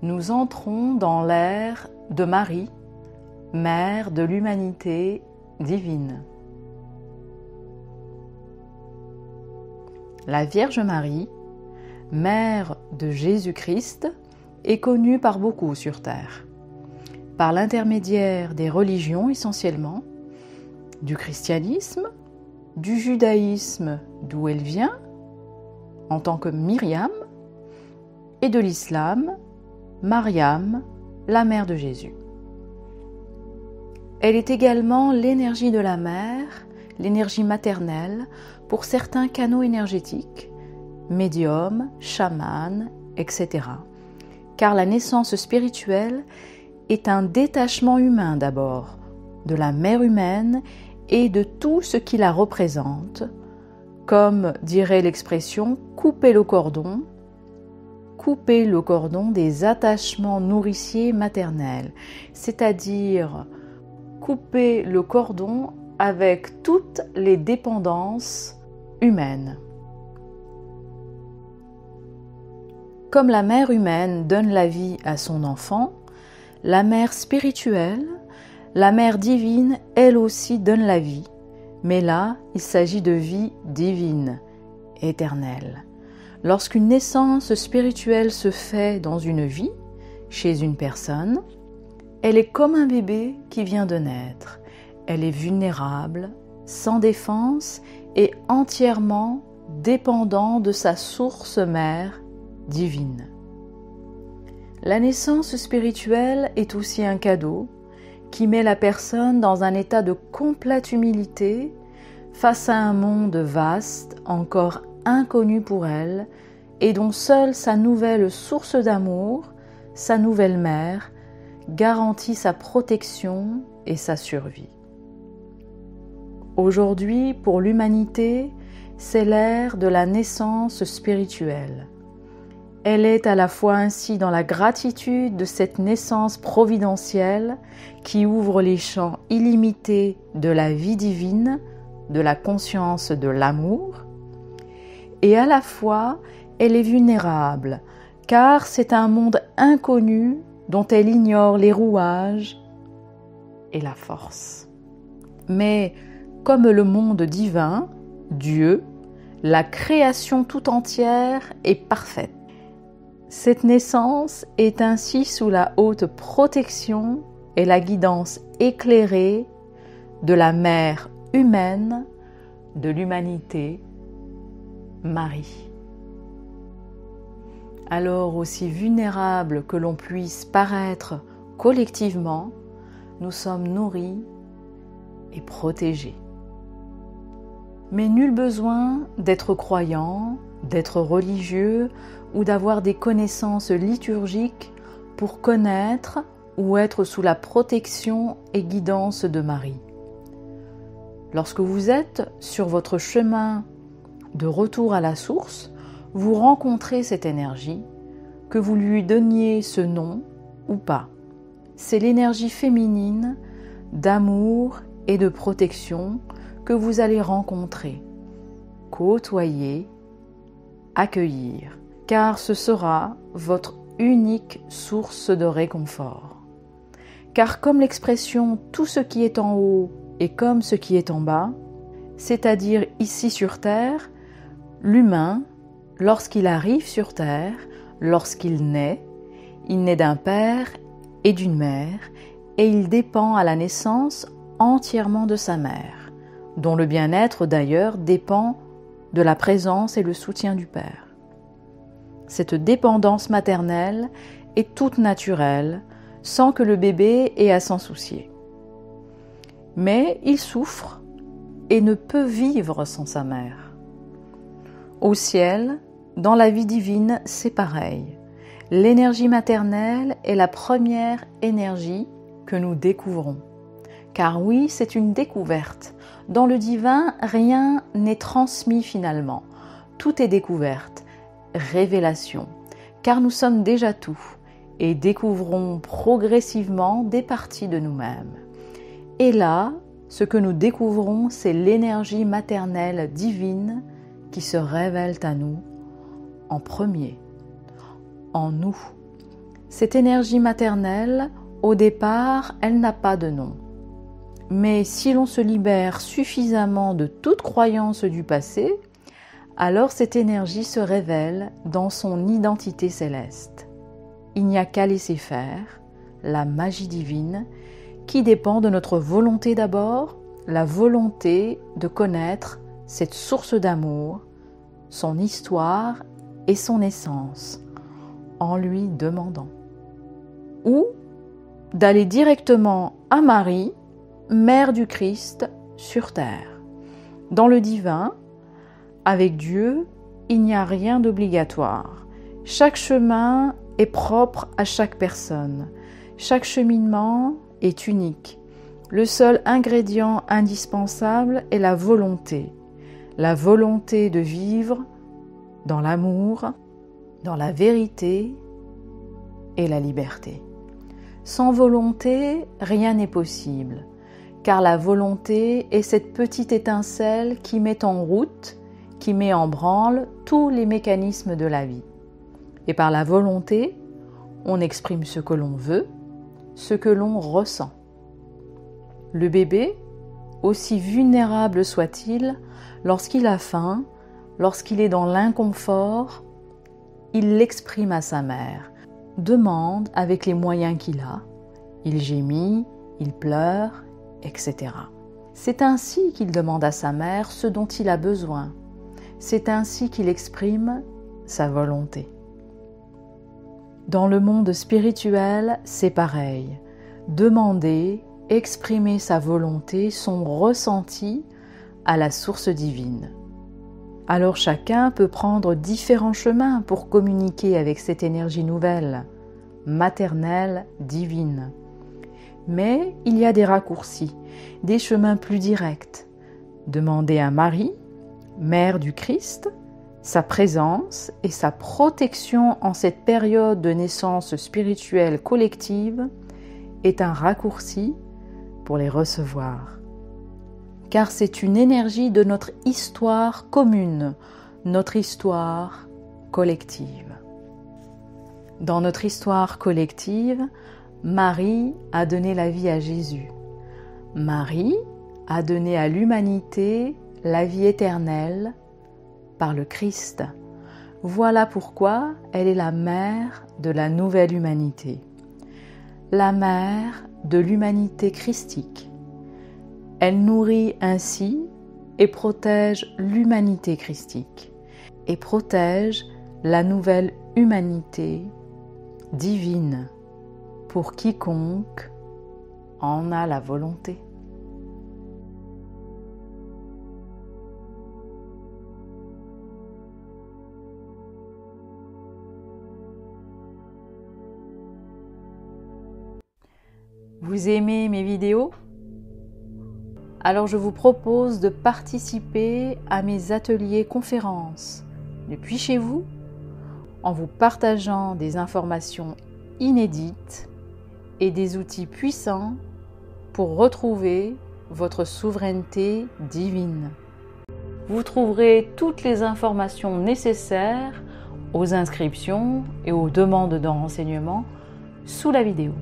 nous entrons dans l'ère de Marie, mère de l'humanité divine. La Vierge Marie, mère de Jésus-Christ, est connue par beaucoup sur terre, par l'intermédiaire des religions essentiellement, du christianisme, du judaïsme d'où elle vient, en tant que Myriam, et de l'islam, Mariam, la mère de Jésus. Elle est également l'énergie de la mère, l'énergie maternelle pour certains canaux énergétiques, médiums, chamans, etc. Car la naissance spirituelle est un détachement humain d'abord, de la mère humaine et de tout ce qui la représente, comme dirait l'expression « couper le cordon », couper le cordon des attachements nourriciers maternels, c'est-à-dire couper le cordon avec toutes les dépendances humaines. Comme la mère humaine donne la vie à son enfant, la mère spirituelle, la mère divine, elle aussi donne la vie. Mais là, il s'agit de vie divine, éternelle. Lorsqu'une naissance spirituelle se fait dans une vie, chez une personne, elle est comme un bébé qui vient de naître. Elle est vulnérable, sans défense et entièrement dépendant de sa source mère divine. La naissance spirituelle est aussi un cadeau qui met la personne dans un état de complète humilité face à un monde vaste, encore inconnu pour elle, et dont seule sa nouvelle source d'amour, sa nouvelle mère, garantit sa protection et sa survie. Aujourd'hui, pour l'humanité, c'est l'ère de la naissance spirituelle. Elle est à la fois ainsi dans la gratitude de cette naissance providentielle qui ouvre les champs illimités de la vie divine, de la conscience de l'amour, et à la fois elle est vulnérable, car c'est un monde inconnu dont elle ignore les rouages et la force. Mais comme le monde divin, Dieu, la création tout entière est parfaite. Cette naissance est ainsi sous la haute protection et la guidance éclairée de la mère humaine de l'humanité, Marie. Alors, aussi vulnérable que l'on puisse paraître collectivement, nous sommes nourris et protégés. Mais nul besoin d'être croyant, d'être religieux ou d'avoir des connaissances liturgiques pour connaître ou être sous la protection et guidance de Marie. Lorsque vous êtes sur votre chemin de retour à la source, vous rencontrez cette énergie, que vous lui donniez ce nom ou pas. C'est l'énergie féminine d'amour et de protection que vous allez rencontrer, côtoyer, accueillir, car ce sera votre unique source de réconfort. Car comme l'expression « tout ce qui est en haut est comme ce qui est en bas », c'est-à-dire ici sur Terre, l'humain, lorsqu'il arrive sur Terre, lorsqu'il naît d'un père et d'une mère, et il dépend à la naissance entièrement de sa mère, dont le bien-être d'ailleurs dépend de la présence et le soutien du père. Cette dépendance maternelle est toute naturelle, sans que le bébé ait à s'en soucier. Mais il souffre et ne peut vivre sans sa mère. Au ciel, dans la vie divine, c'est pareil. L'énergie maternelle est la première énergie que nous découvrons. Car oui, c'est une découverte. Dans le divin, rien n'est transmis finalement. Tout est découverte, révélation. Car nous sommes déjà tout et découvrons progressivement des parties de nous-mêmes. Et là, ce que nous découvrons, c'est l'énergie maternelle divine qui se révèle à nous en premier, en nous. Cette énergie maternelle, au départ, elle n'a pas de nom. Mais si l'on se libère suffisamment de toute croyance du passé, alors cette énergie se révèle dans son identité céleste. Il n'y a qu'à laisser faire la magie divine qui dépend de notre volonté d'abord, la volonté de connaître cette source d'amour, son histoire et son essence, en lui demandant. Ou d'aller directement à Marie, Mère du Christ sur terre. Dans le divin, avec Dieu, il n'y a rien d'obligatoire. Chaque chemin est propre à chaque personne. Chaque cheminement est unique. Le seul ingrédient indispensable est la volonté de vivre dans l'amour, dans la vérité et la liberté. Sans volonté, rien n'est possible, car la volonté est cette petite étincelle qui met en route, qui met en branle tous les mécanismes de la vie. Et par la volonté, on exprime ce que l'on veut, ce que l'on ressent. Le bébé, aussi vulnérable soit-il, lorsqu'il a faim, lorsqu'il est dans l'inconfort, il l'exprime à sa mère, demande avec les moyens qu'il a, il gémit, il pleure, etc. C'est ainsi qu'il demande à sa mère ce dont il a besoin. C'est ainsi qu'il exprime sa volonté. Dans le monde spirituel, c'est pareil. Demander, exprimer sa volonté, son ressenti à la source divine. Alors chacun peut prendre différents chemins pour communiquer avec cette énergie nouvelle, maternelle, divine. Mais il y a des raccourcis, des chemins plus directs. Demander à Marie, Mère du Christ, sa présence et sa protection en cette période de naissance spirituelle collective est un raccourci pour les recevoir. Car c'est une énergie de notre histoire commune, notre histoire collective. Dans notre histoire collective, Marie a donné la vie à Jésus. Marie a donné à l'humanité la vie éternelle par le Christ. Voilà pourquoi elle est la mère de la nouvelle humanité, la mère de l'humanité christique. Elle nourrit ainsi et protège l'humanité christique et protège la nouvelle humanité divine pour quiconque en a la volonté. Vous aimez mes vidéos ? Alors je vous propose de participer à mes ateliers conférences depuis chez vous, en vous partageant des informations inédites et des outils puissants pour retrouver votre souveraineté divine. Vous trouverez toutes les informations nécessaires aux inscriptions et aux demandes de renseignements sous la vidéo.